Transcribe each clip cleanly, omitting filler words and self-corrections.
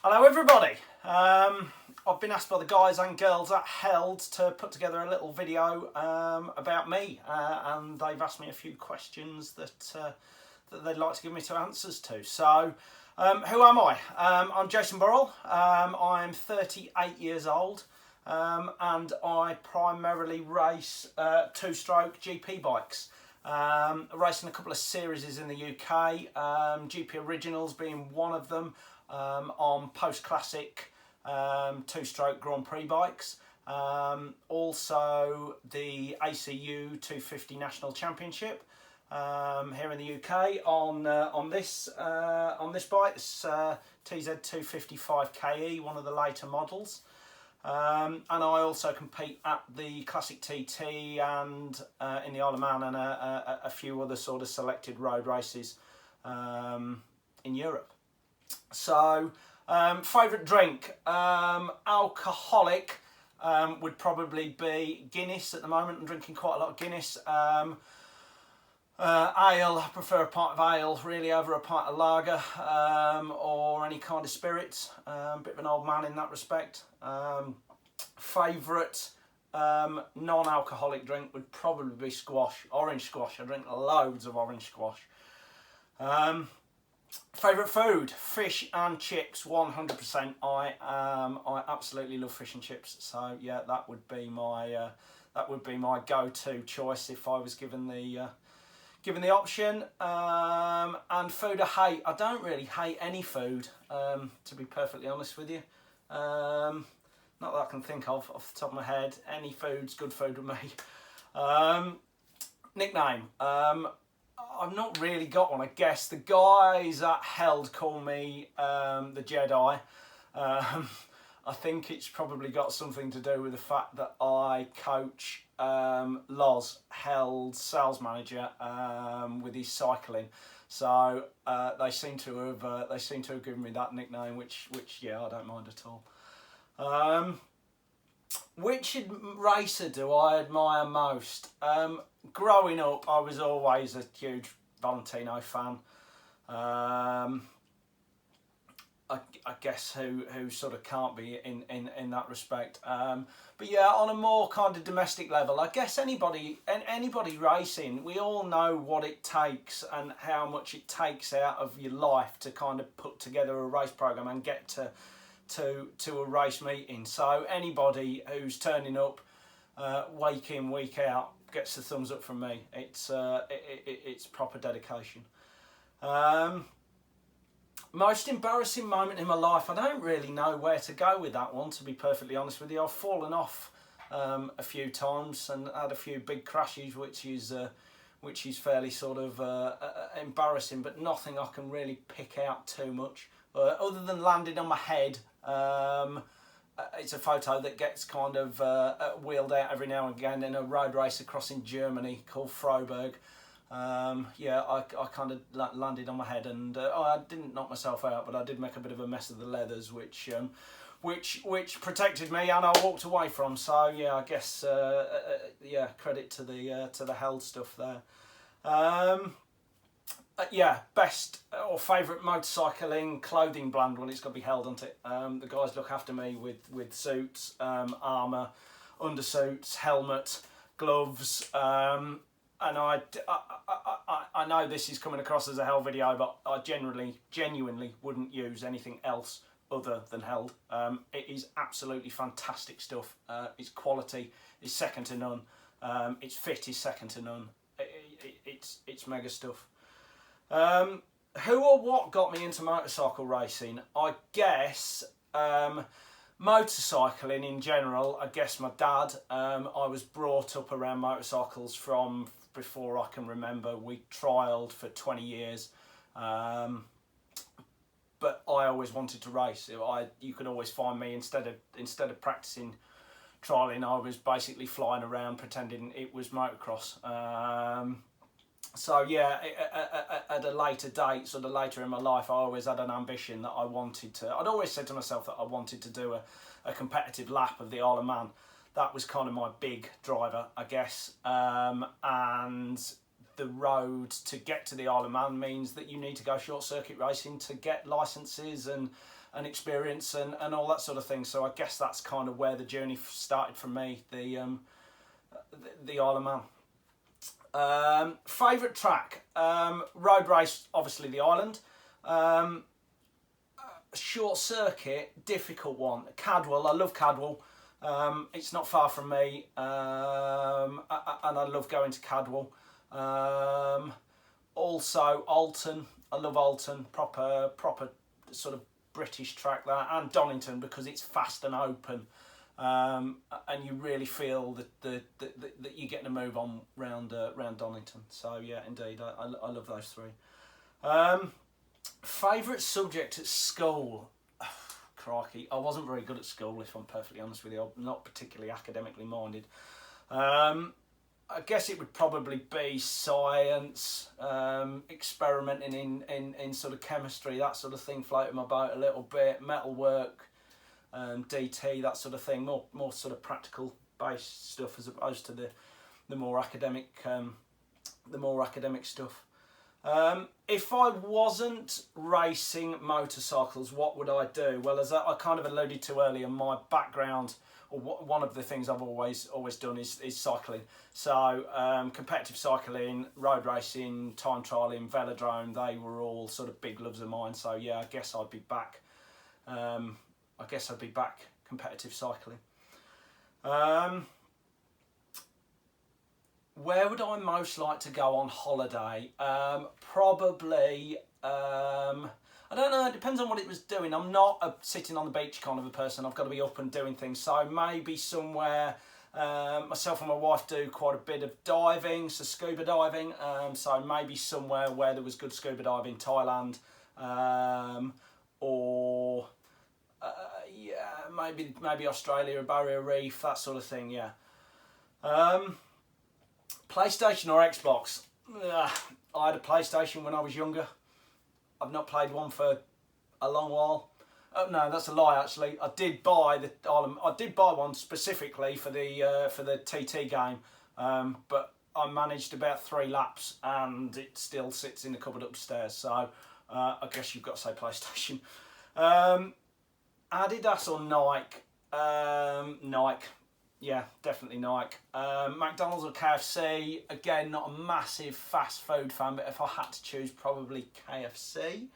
Hello everybody, I've been asked by the guys and girls at Held to put together a little video about me, and they've asked me a few questions that they'd like to give me two answers to. So, who am I? I'm Jason Burrill. I'm 38 years old, and I primarily race two-stroke GP bikes. Racing a couple of series in the UK, GP Originals being one of them, on post-classic two-stroke Grand Prix bikes. Also the ACU 250 National Championship here in the UK on this bike, this TZ255KE, one of the later models. And I also compete at the Classic TT and in the Isle of Man and a few other sort of selected road races in Europe. So, favourite drink, alcoholic would probably be Guinness at the moment. I'm drinking quite a lot of Guinness. Ale, I prefer a pint of ale really over a pint of lager, or any kind of spirits. Bit of an old man in that respect. Favourite non-alcoholic drink would probably be squash, orange squash. I drink loads of orange squash. Favourite food, fish and chips, 100%. I absolutely love fish and chips. So yeah, that would be my go-to choice if I was given the option. And food I hate. I don't really hate any food, to be perfectly honest with you. Not that I can think of off the top of my head. Any food's good food with me. Nickname. I've not really got one. I guess the guys at Held call me the Jedi. I think it's probably got something to do with the fact that I coach Loz, Held's sales manager, with his cycling. So they seem to have given me that nickname, which yeah, I don't mind at all. Which racer do I admire most? Growing up, I was always a huge Valentino fan. I guess who sort of can't be in that respect. But yeah, on a more kind of domestic level, I guess anybody racing, we all know what it takes and how much it takes out of your life to kind of put together a race program and get to a race meeting. So anybody who's turning up week in, week out gets the thumbs up from me. It's proper dedication. Most embarrassing moment in my life, I don't really know where to go with that one, to be perfectly honest with you. I've fallen off a few times and had a few big crashes, which is fairly sort of embarrassing, but nothing I can really pick out too much. Other than landing on my head. It's a photo that gets kind of wheeled out every now and again in a road race across in Germany called Freiburg. Yeah, I kind of landed on my head, and I didn't knock myself out, but I did make a bit of a mess of the leathers, which protected me, and I walked away from. So yeah, I guess yeah, credit to the Held stuff there. Yeah, best or favourite motorcycling clothing brand, well, it's got to be Held, hasn't it? The guys look after me with suits, armour, undersuits, helmet, gloves, and I know this is coming across as a Held video, but I genuinely wouldn't use anything else other than Held. It is absolutely fantastic stuff. Its quality is second to none. Its fit is second to none. It's mega stuff. Who or what got me into motorcycle racing? I guess motorcycling in general. I guess my dad. I was brought up around motorcycles from before I can remember. We trialled for 20 years, but I always wanted to race. You could always find me instead of practicing trialling, I was basically flying around pretending it was motocross. So yeah, at a later date, sort of later in my life, I always had an ambition that I wanted to. I'd always said to myself that I wanted to do a competitive lap of the Isle of Man. That was kind of my big driver, I guess. And the road to get to the Isle of Man means that you need to go short circuit racing to get licences and and experience and all that sort of thing. So I guess that's kind of where the journey started for me, the Isle of Man. Favourite track, road race, obviously the island. Short circuit, difficult one. Cadwell, I love Cadwell. It's not far from me, and I love going to Cadwell. Also Alton, I love Alton, proper sort of British track there, and Donington because it's fast and open, and you really feel that you're getting a move on round Donington. So yeah, indeed, I love those three. Favourite subject at school? Crikey, I wasn't very good at school, if I'm perfectly honest with you. I'm not particularly academically minded. I guess it would probably be science, experimenting in sort of chemistry, that sort of thing, floating my boat a little bit, metalwork, DT, that sort of thing, more sort of practical based stuff as opposed to the more academic stuff. If I wasn't racing motorcycles, what would I do? Well, as I kind of alluded to earlier, my background, or one of the things I've always done is cycling. So competitive cycling, road racing, time trialling, velodrome, they were all sort of big loves of mine. So yeah, I guess I'd be back. Competitive cycling. Where would I most like to go on holiday? Probably, I don't know, it depends on what it was doing. I'm not a sitting on the beach kind of a person. I've got to be up and doing things. So maybe somewhere, myself and my wife do quite a bit of diving, so scuba diving. So maybe somewhere where there was good scuba diving, Thailand, or yeah, maybe Australia, Barrier Reef, that sort of thing, yeah. PlayStation or Xbox? I had a PlayStation when I was younger. I've not played one for a long while. Oh no, that's a lie. Actually, I did buy one specifically for the TT game, but I managed about 3 laps and it still sits in the cupboard upstairs. So I guess you've got to say PlayStation. Adidas or Nike? Nike. Yeah, definitely Nike. McDonald's or KFC? Again, not a massive fast food fan, but if I had to choose, probably KFC.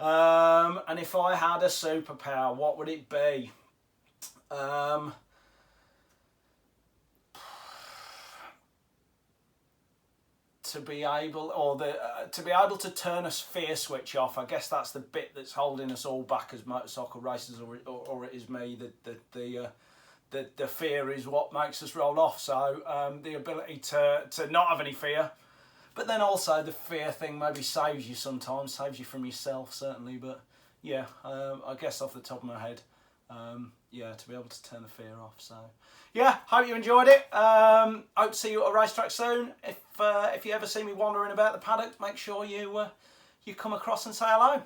And if I had a superpower, what would it be? To be able to turn a fear switch off. I guess that's the bit that's holding us all back as motorcycle racers, or it is me. The fear is what makes us roll off. So the ability to not have any fear, but then also the fear thing maybe saves you sometimes, saves you from yourself certainly. But yeah, I guess off the top of my head, yeah, to be able to turn the fear off. So yeah, hope you enjoyed it. Hope to see you at a racetrack soon. If you ever see me wandering about the paddock, make sure you come across and say hello.